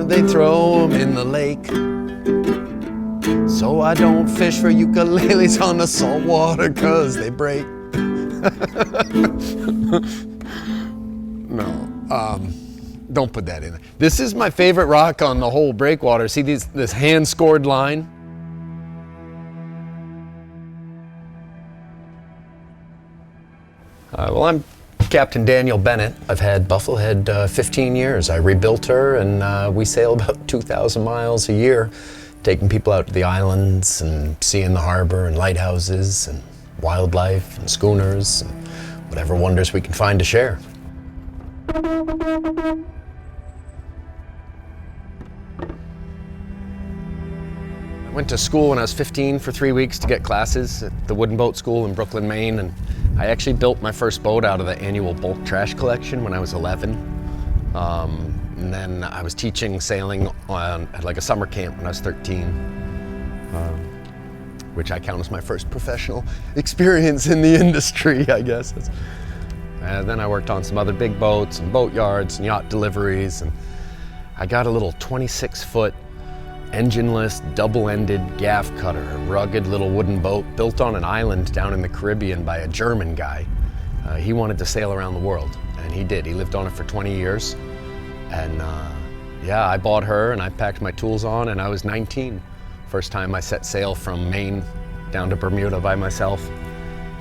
they throw 'em in the lake. So I don't fish for ukuleles on the salt water 'cause they break. No, don't put that in there. This is my favorite rock on the whole breakwater. See this hand-scored line? Well, I'm Captain Daniel Bennett. I've had Bufflehead 15 years. I rebuilt her, and we sail about 2,000 miles a year, taking people out to the islands and seeing the harbor and lighthouses and wildlife and schooners and whatever wonders we can find to share. I went to school when I was 15 for 3 weeks to get classes at the Wooden Boat School in Brooklyn, Maine, and I actually built my first boat out of the annual bulk trash collection when I was 11. And then I was teaching sailing at like a summer camp when I was 13, which I count as my first professional experience in the industry, I guess. And then I worked on some other big boats and boat yards and yacht deliveries, and I got a little 26-foot engineless, double-ended gaff cutter, a rugged little wooden boat built on an island down in the Caribbean by a German guy. He wanted to sail around the world, and he did. He lived on it for 20 years. And yeah, I bought her and I packed my tools on, and I was 19. First time I set sail from Maine down to Bermuda by myself,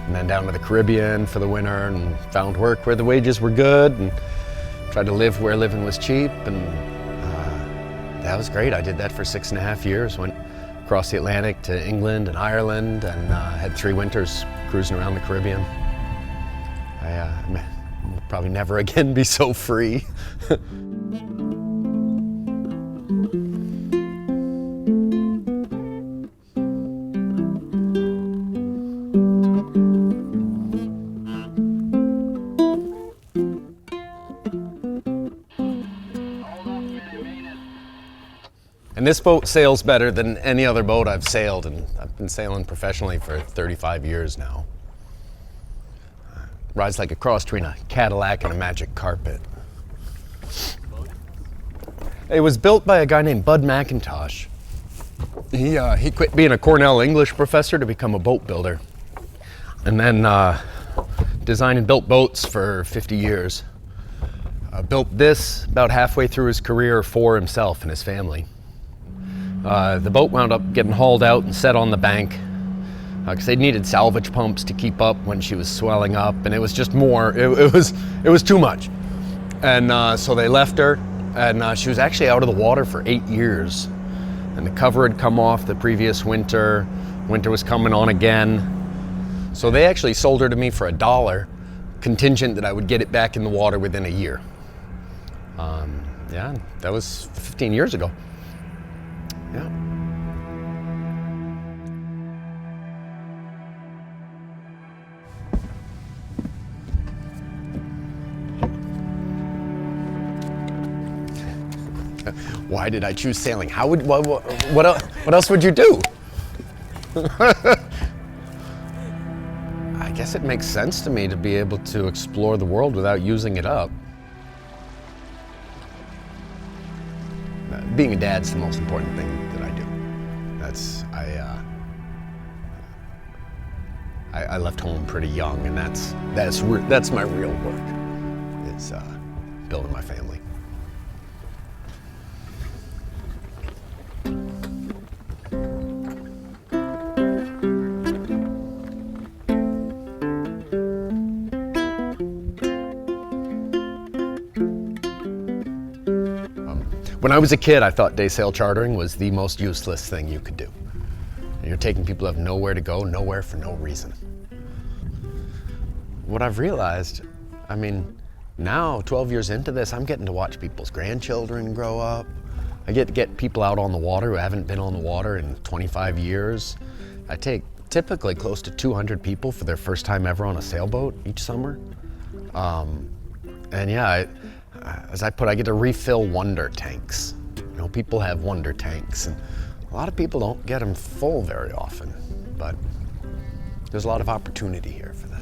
and then down to the Caribbean for the winter, and found work where the wages were good, and tried to live where living was cheap, and that was great. I did that for 6.5 years, went across the Atlantic to England and Ireland, and had 3 winters cruising around the Caribbean. I will probably never again be so free. And this boat sails better than any other boat I've sailed, and I've been sailing professionally for 35 years now. Rides like a cross between a Cadillac and a magic carpet. It was built by a guy named Bud McIntosh. He quit being a Cornell English professor to become a boat builder, and then designed and built boats for 50 years. Built this about halfway through his career for himself and his family. The boat wound up getting hauled out and set on the bank because they needed salvage pumps to keep up when she was swelling up, and it was just more, it was too much. And so they left her, and she was actually out of the water for 8 years. And the cover had come off the previous winter. Winter was coming on again. So they actually sold her to me for $1, contingent that I would get it back in the water within a year. Yeah, that was 15 years ago. Yeah. Why did I choose sailing? What else would you do? I guess it makes sense to me to be able to explore the world without using it up. Being a dad's the most important thing that I do. I left home pretty young, and that's my real work. Is building my family. When I was a kid, I thought day sail chartering was the most useless thing you could do. You're taking people who have nowhere to go, nowhere for no reason. What I've realized, I mean, now, 12 years into this, I'm getting to watch people's grandchildren grow up. I get to get people out on the water who haven't been on the water in 25 years. I take typically close to 200 people for their first time ever on a sailboat each summer. And yeah, as I put, I get to refill wonder tanks. You know, people have wonder tanks, and a lot of people don't get them full very often, but there's a lot of opportunity here for that.